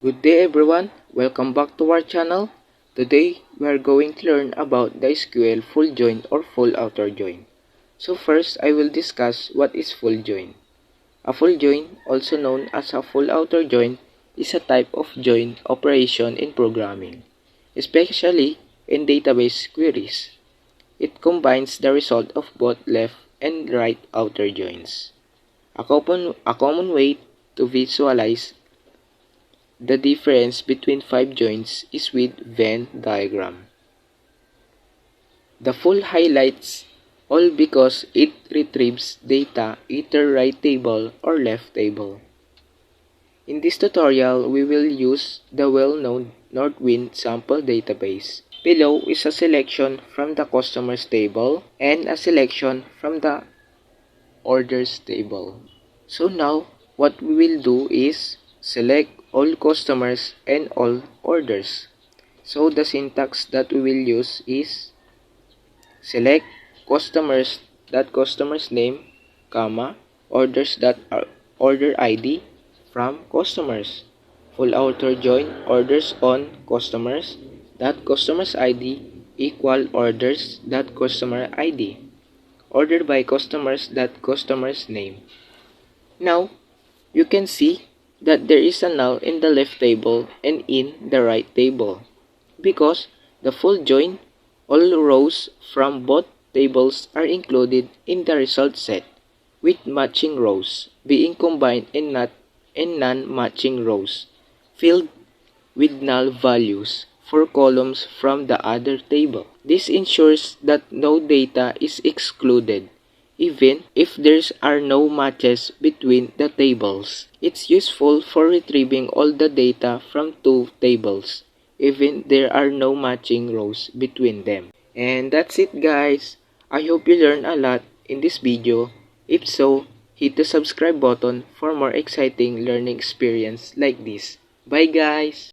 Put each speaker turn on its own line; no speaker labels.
Good day everyone, welcome back to our channel. Today we are going to learn about the SQL full join or full outer join. So first I will discuss what is full join. A full join, also known as a full outer join, is a type of join operation in programming, especially in database queries. It combines the result of both left and right outer joins. A common way to visualize the difference between five joins is with Venn diagram. The full highlights all because it retrieves data either right table or left table. In this tutorial, we will use the well-known Northwind sample database. Below is a selection from the customers table and a selection from the orders table. So now, what we will do is select all customers and all orders. So the syntax that we will use is select customers name, comma, orders that are order ID from customers. Full outer join orders on customers that customers ID equal orders that customer ID. Ordered by customers that customers name. Now, you can see that there is a null in the left table and in the right table because the full join, all rows from both tables are included in the result set with matching rows being combined and non-matching rows filled with null values for columns from the other table. This ensures that no data is excluded even if there are no matches between the tables. It's useful for retrieving all the data from two tables, even there are no matching rows between them. And that's it guys. I hope you learned a lot in this video. If so, hit the subscribe button for more exciting learning experience like this. Bye guys!